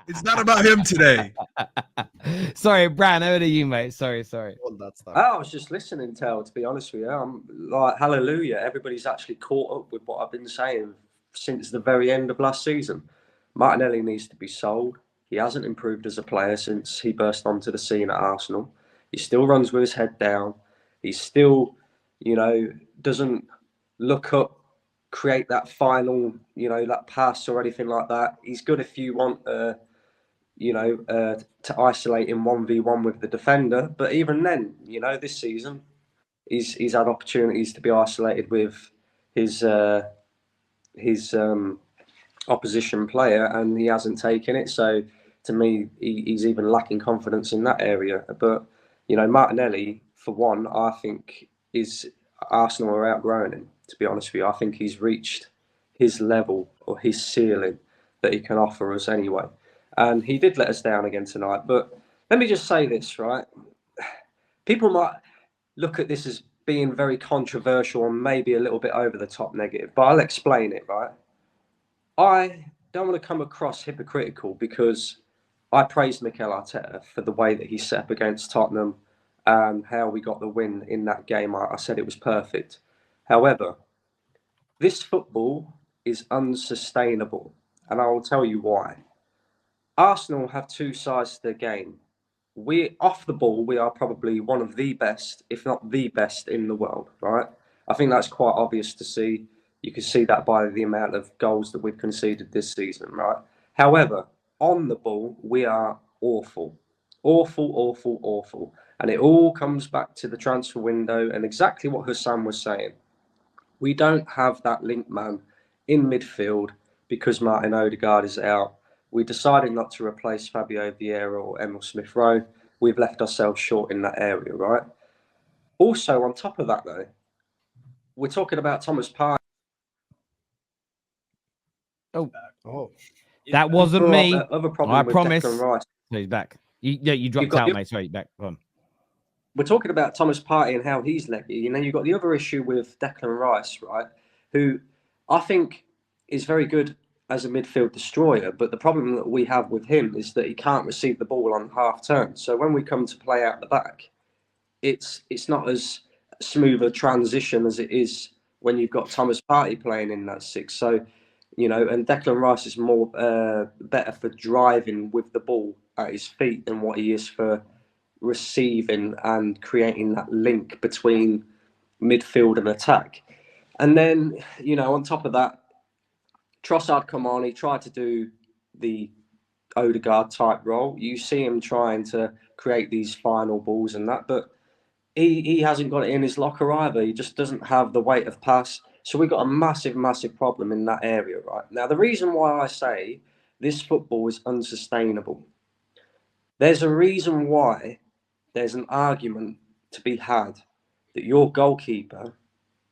It's not about him today. Sorry, Bran, over to you, mate. Sorry. All that stuff. I was just listening, Tel, to be honest with you. I'm like, hallelujah. Everybody's actually caught up with what I've been saying since the very end of last season. Martinelli needs to be sold. He hasn't improved as a player since he burst onto the scene at Arsenal. He still runs with his head down. He still, doesn't look up, create that final, that pass or anything like that. He's good if you want, to isolate him 1v1 with the defender. But even then, this season, he's had opportunities to be isolated with his opposition player, and he hasn't taken it. So to me, he's even lacking confidence in that area. But Martinelli, for one, I think Arsenal are outgrowing him. To be honest with you, I think he's reached his level or his ceiling that he can offer us anyway. And he did let us down again tonight. But let me just say this, right? People might look at this as being very controversial and maybe a little bit over the top negative, but I'll explain it, right? I don't want to come across hypocritical because I praised Mikel Arteta for the way that he set up against Tottenham and how we got the win in that game. I said it was perfect. However, this football is unsustainable, and I will tell you why. Arsenal have two sides to the game. Off the ball, we are probably one of the best, if not the best in the world, right? I think that's quite obvious to see. You can see that by the amount of goals that we've conceded this season, right? However, on the ball, we are awful. Awful. And it all comes back to the transfer window and exactly what Hassan was saying. We don't have that link man in midfield because Martin Odegaard is out. We decided not to replace Fabio Vieira or Emil Smith-Rowe. We've left ourselves short in that area, right? Also, on top of that, though, we're talking about Thomas Partey. Oh, that wasn't me. Other problem with promise. Declan Rice. So he's back. You dropped out, mate. Sorry, back. Go on. We're talking about Thomas Partey and how he's leggy. And then you've got the other issue with Declan Rice, right? Who I think is very good as a midfield destroyer. But the problem that we have with him is that he can't receive the ball on half turn. So when we come to play out the back, it's not as smooth a transition as it is when you've got Thomas Partey playing in that six. So, and Declan Rice is more better for driving with the ball at his feet than what he is for receiving and creating that link between midfield and attack. And then, on top of that, Trossard come on, he tried to do the Odegaard type role. You see him trying to create these final balls and that, but he hasn't got it in his locker either. He just doesn't have the weight of pass. So we've got a massive problem in that area, right? Now, the reason why I say this football is unsustainable, there's a reason why there's an argument to be had that your goalkeeper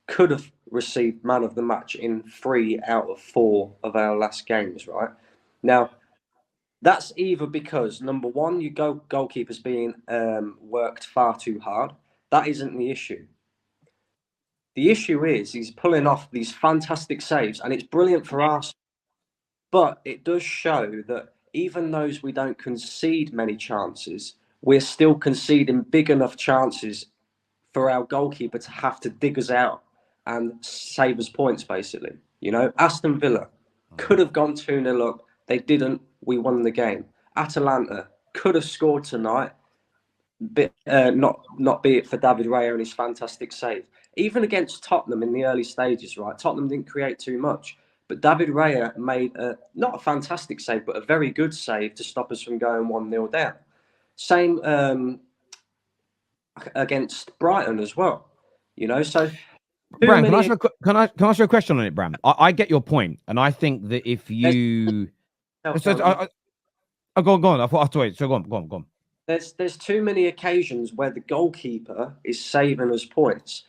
could have received man of the match in 3 out of 4 of our last games, right? Now, that's either because, number one, your goalkeeper's being worked far too hard. That isn't the issue. The issue is he's pulling off these fantastic saves, and it's brilliant for us. But it does show that even though we don't concede many chances, we're still conceding big enough chances for our goalkeeper to have to dig us out and save us points, basically. Aston Villa could have gone 2-0 up. They didn't. We won the game. Atalanta could have scored tonight, but not be it for David Raya and his fantastic save. Even against Tottenham in the early stages, right? Tottenham didn't create too much, but David Raya made not a fantastic save, but a very good save to stop us from going 1-0 down. Same against Brighton as well. So Bram, can I ask you a question on it, Bram? I get your point, and I think that if you go on. I thought wait. So go on. There's too many occasions where the goalkeeper is saving us points,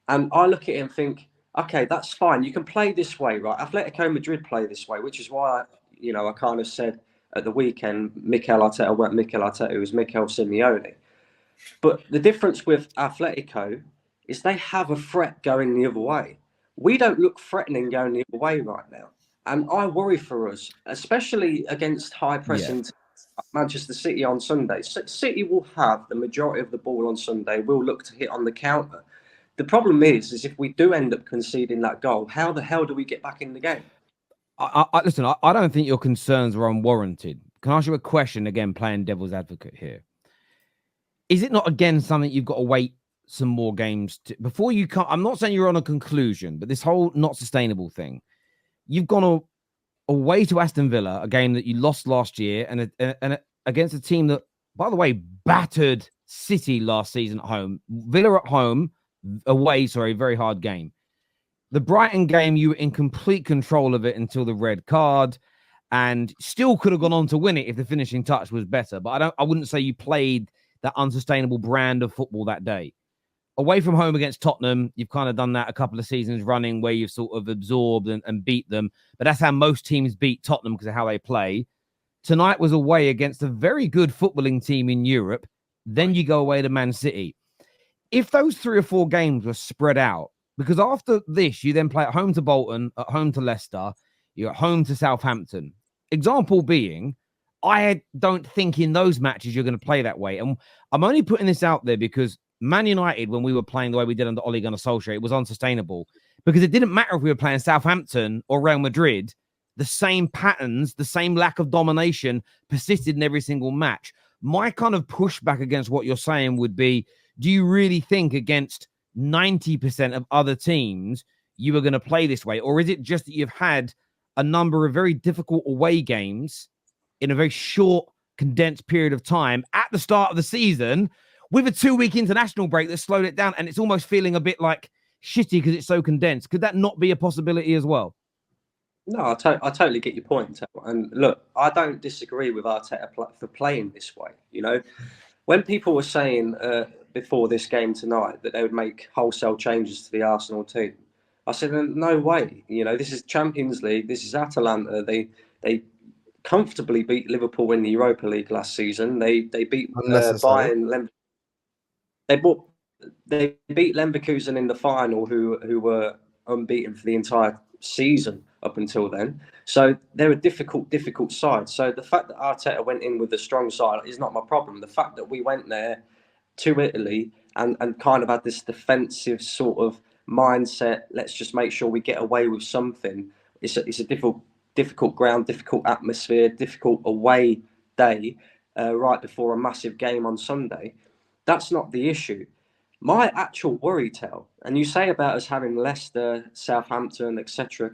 and I look at it and think, okay, that's fine. You can play this way, right? Atletico Madrid play this way, which is why I kind of said at the weekend, Mikel Arteta weren't Mikel Arteta, it was Mikel Simeone. But the difference with Atletico is they have a threat going the other way. We don't look threatening going the other way right now. And I worry for us, especially against high pressing Manchester City on Sunday. City will have the majority of the ball on Sunday. We'll look to hit on the counter. The problem is if we do end up conceding that goal, how the hell do we get back in the game? Listen, I don't think your concerns are unwarranted. Can I ask you a question again, playing devil's advocate here? Is it not, again, something you've got to wait some more games before you come? I'm not saying you're on a conclusion, but this whole not sustainable thing, you've gone away to Aston Villa, a game that you lost last year, and against a team that, by the way, battered City last season at home. Villa at home, away, sorry, very hard game. The Brighton game, you were in complete control of it until the red card, and still could have gone on to win it if the finishing touch was better. But I wouldn't say you played that unsustainable brand of football that day. Away from home against Tottenham, you've kind of done that a couple of seasons running where you've sort of absorbed and beat them. But that's how most teams beat Tottenham, because of how they play. Tonight was away against a very good footballing team in Europe. Then you go away to Man City. If those 3 or 4 games were spread out, because after this, you then play at home to Bolton, at home to Leicester, you're at home to Southampton. Example being, I don't think in those matches you're going to play that way. And I'm only putting this out there because Man United, when we were playing the way we did under Ole Gunnar Solskjaer, it was unsustainable because it didn't matter if we were playing Southampton or Real Madrid. The same patterns, the same lack of domination persisted in every single match. My kind of pushback against what you're saying would be, do you really think against 90% of other teams you are going to play this way? Or is it just that you've had a number of very difficult away games in a very short, condensed period of time at the start of the season with a 2-week international break that slowed it down, and it's almost feeling a bit like shitty because it's so condensed? Could that not be a possibility as well? No, I totally get your point. And look, I don't disagree with Arteta for playing this way. You know, when people were saying before this game tonight that they would make wholesale changes to the Arsenal team, I said, no way. You know, this is Champions League. This is Atalanta. They comfortably beat Liverpool in the Europa League last season. They beat Bayern. They beat Leverkusen in the final, who were unbeaten for the entire season up until then. So they're a difficult side. So the fact that Arteta went in with a strong side is not my problem. The fact that we went there to Italy and kind of had this defensive sort of mindset, let's just make sure we get away with something. It's a difficult ground, difficult atmosphere, difficult away day right before a massive game on Sunday. That's not the issue. My actual worry, Tel, and you say about us having Leicester, Southampton, etc.,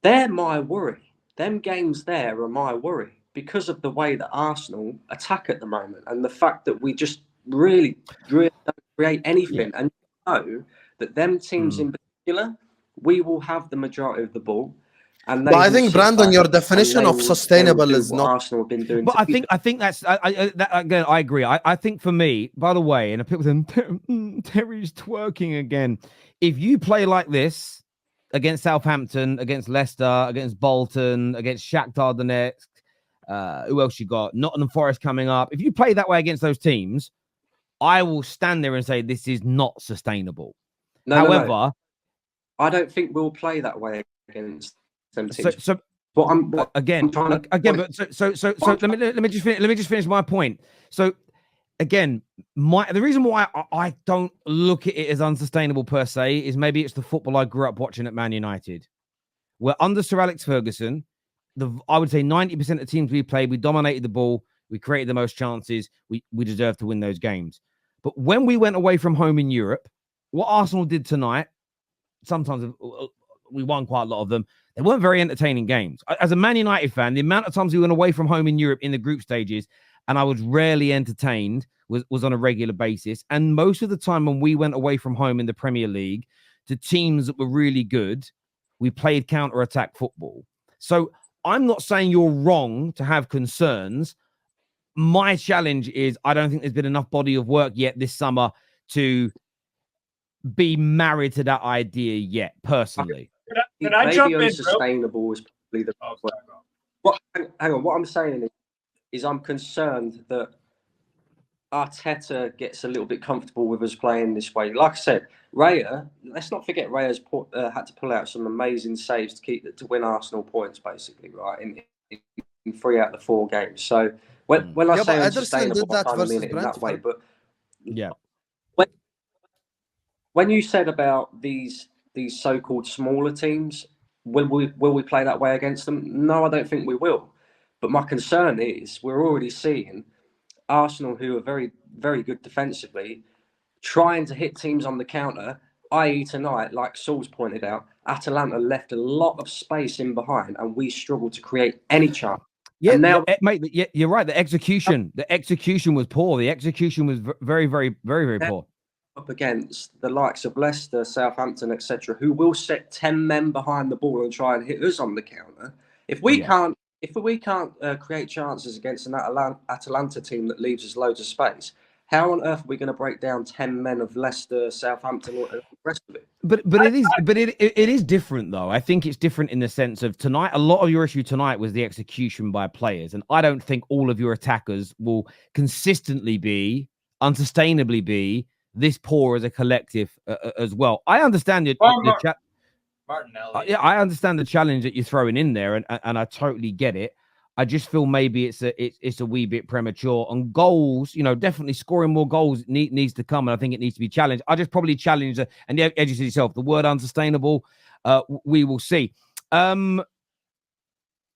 they're my worry. Them games there are my worry because of the way that Arsenal attack at the moment and the fact that we just really don't create anything. Yeah. And you know that them teams in particular, we will have the majority of the ball. But I think, Brandon, your definition of sustainable is not. Arsenal have been doing. But I think that's again. I agree. I think for me, by the way, and people saying Terry's twerking again. If you play like this against Southampton, against Leicester, against Bolton, against Shakhtar Donetsk, who else you got? Nottingham Forest coming up. If you play that way against those teams, I will stand there and say this is not sustainable. However, no. I don't think we'll play that way against. So let me just finish my point. So again, the reason why I don't look at it as unsustainable per se is maybe it's the football I grew up watching at Man United, where under Sir Alex Ferguson, I would say 90% of the teams we played, we dominated the ball, we created the most chances, we deserved to win those games. But when we went away from home in Europe, what Arsenal did tonight, sometimes we won quite a lot of them. They weren't very entertaining games. As a Man United fan, the amount of times we went away from home in Europe in the group stages and I was rarely entertained was on a regular basis. And most of the time when we went away from home in the Premier League to teams that were really good, we played counter-attack football. So I'm not saying you're wrong to have concerns. My challenge is I don't think there's been enough body of work yet this summer to be married to that idea yet, personally. Can I jump in? Unsustainable is probably the hang on. What I'm saying is I'm concerned that Arteta gets a little bit comfortable with us playing this way. Like I said, Raya, let's not forget Raya's had to pull out some amazing saves to win Arsenal points, basically, right, in 3 out of the 4 games. So when I Yeah, say but Ederson unsustainable, did I that kind of mean versus it in that way. Brentford. But Yeah. when you said about these so-called smaller teams, will we play that way against them? No, I don't think we will. But my concern is we're already seeing Arsenal, who are very, very good defensively, trying to hit teams on the counter, i.e. tonight, like Saul's pointed out, Atalanta left a lot of space in behind and we struggled to create any chance. Yeah, and now, mate, yeah, you're right. The execution was poor. The execution was very, very, very, very poor. Up against the likes of Leicester, Southampton, etc., who will set 10 men behind the ball and try and hit us on the counter. If we can't create chances against an Atalanta team that leaves us loads of space, how on earth are we going to break down 10 men of Leicester, Southampton, or the rest of it? But it is different though. I think it's different in the sense of tonight. A lot of your issue tonight was the execution by players, and I don't think all of your attackers will consistently be, unsustainably be this poor as a collective as well. I understand Martinelli. yeah, I understand the challenge that you're throwing in there, and I totally get it. I just feel maybe it's a wee bit premature. On goals, definitely scoring more goals needs to come, and I think it needs to be challenged. I just probably challenge and edges yourself. The word unsustainable, we will see.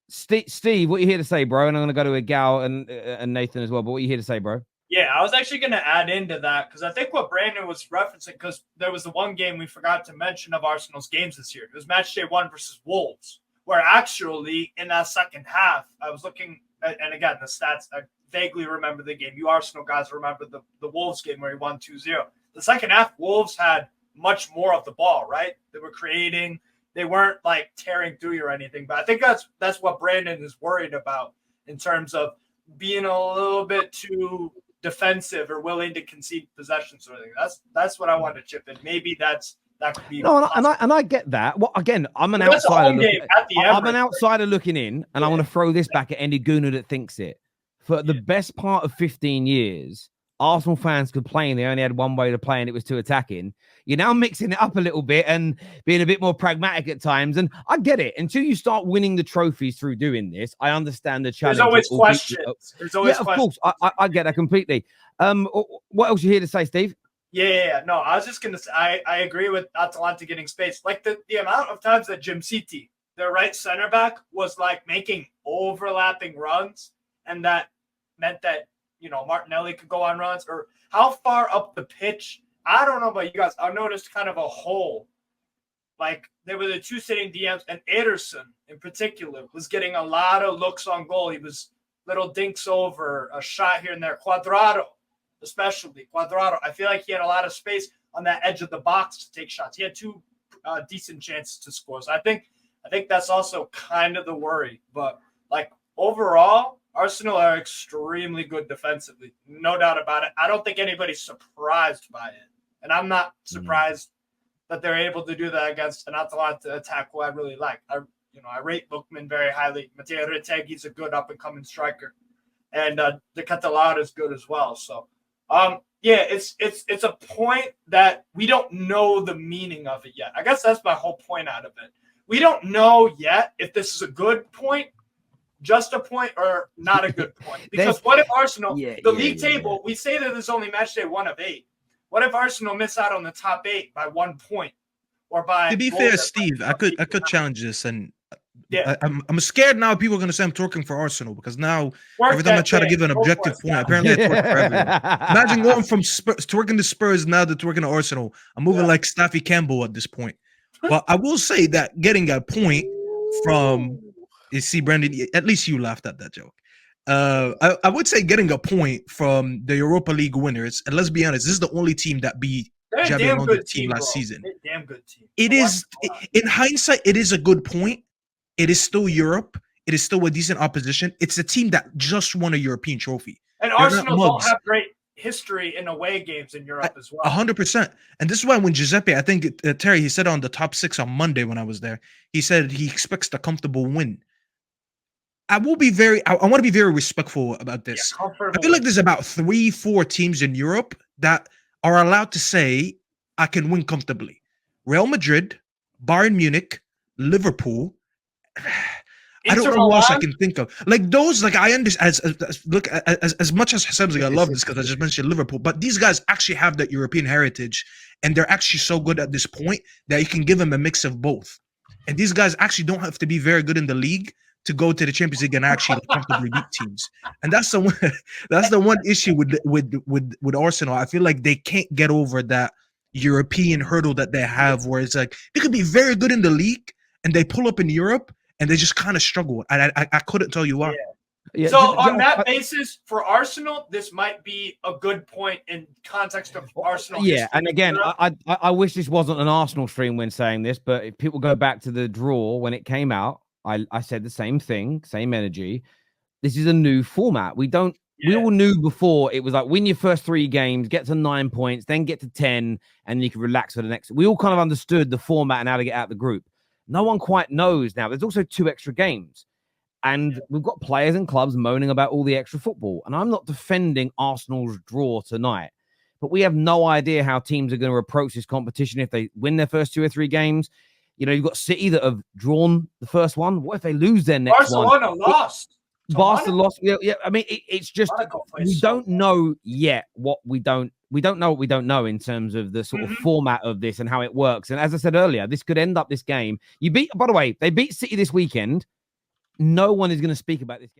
Steve, what are you here to say, bro? And I'm going to go to a gal and Nathan as well. But what are you here to say, bro? Yeah, I was actually going to add into that because I think what Brandon was referencing, because there was the one game we forgot to mention of Arsenal's games this year. It was match day 1 versus Wolves, where actually in that second half, I was looking at, and again, the stats, I vaguely remember the game. You Arsenal guys remember the Wolves game where he won 2-0. The second half, Wolves had much more of the ball, right? They were creating. They weren't like tearing through you or anything. But I think that's what Brandon is worried about in terms of being a little bit too defensive or willing to concede possessions or anything. That's what I want to chip in. Maybe that could be and I get that. Well, again, I'm an outsider. I'm an outsider looking in, and I want to throw this back at any gooner that thinks it. For the best part of 15 years, Arsenal fans complain they only had one way to play, and it was to attacking. You're now mixing it up a little bit and being a bit more pragmatic at times, and I get it. Until you start winning the trophies through doing this, I understand the challenge. There's always questions. There's always questions. Of course, I get that completely. What else you here to say, Steve? Yeah. No, I was just gonna say I agree with Atalanta getting space. Like the amount of times that Jim City, their right center back, was like making overlapping runs, and that meant that Martinelli could go on runs, or how far up the pitch. I don't know about you guys. I noticed kind of a hole. Like there were the two sitting DMs, and Ederson in particular was getting a lot of looks on goal. He was little dinks over, a shot here and there. Cuadrado, especially Cuadrado. I feel like he had a lot of space on that edge of the box to take shots. He had 2 decent chances to score. So I think that's also kind of the worry. But like overall, Arsenal are extremely good defensively, no doubt about it. I don't think anybody's surprised by it, and I'm not surprised that they're able to do that against an Atalanta attack who I really like. I rate Lookman very highly. Matteo Retegi's a good up and coming striker, and the Catalara is good as well. So, it's a point that we don't know the meaning of it yet. I guess that's my whole point out of it. We don't know yet if this is a good point, just a point, or not a good point. Because what if Arsenal, league table, we say that there's only match day 1 of 8. What if Arsenal miss out on the top 8 by 1 point, or by? To be fair, Steve, I could challenge this, and I'm scared now. People are going to say I'm talking for Arsenal because now every time I try to give an objective point, apparently I talk for everyone. Imagine going from Spurs to working the Spurs now to working at Arsenal. I'm moving like Staffy Campbell at this point. But I will say that getting a point from. You see, Brandon, at least you laughed at that joke. I would say getting a point from the Europa League winners, and let's be honest, this is the only team that beat Xabi Alonso's team last season. Damn good team. It is, in hindsight, it is a good point. It is still Europe. It is still a decent opposition. It's a team that just won a European trophy. And Arsenal don't have great history in away games in Europe as well. 100%. And this is why when Giuseppe, I think Terry, he said on the top 6 on Monday when I was there, he said he expects a comfortable win. I will be very. I want to be very respectful about this. I feel like there's about 3-4 teams in Europe that are allowed to say I can win comfortably. Real Madrid, Bayern Munich, Liverpool. I don't know who else I can think of. Like those, like I understand. As much as Hasem's like, I love this because I just mentioned Liverpool, but these guys actually have that European heritage, and they're actually so good at this point that you can give them a mix of both. And these guys actually don't have to be very good in the league to go to the Champions League and actually comfortably beat teams. And that's the one issue with Arsenal. I feel like they can't get over that European hurdle that they have, where it's like they could be very good in the league and they pull up in Europe and they just kind of struggle. And I couldn't tell you why. Yeah. So on that basis, for Arsenal, this might be a good point in context of Arsenal. Yeah, and again, I wish this wasn't an Arsenal stream when saying this, but if people go back to the draw when it came out, I said the same thing, same energy. This is a new format. We all knew before it was like win your first 3 games, get to 9 points, then get to 10, and you can relax for the next. We all kind of understood the format and how to get out of the group. No one quite knows now. There's also 2 extra games. And we've got players and clubs moaning about all the extra football. And I'm not defending Arsenal's draw tonight, but we have no idea how teams are going to approach this competition if they win their first 2 or 3 games. You know, you've got City that have drawn the first one. What if they lose their next one? Barcelona lost. Barcelona lost. Yeah. I mean, it's just we don't know yet what we don't know what we don't know in terms of the sort of format of this and how it works. And as I said earlier, this could end up this game. By the way, they beat City this weekend. No one is going to speak about this game.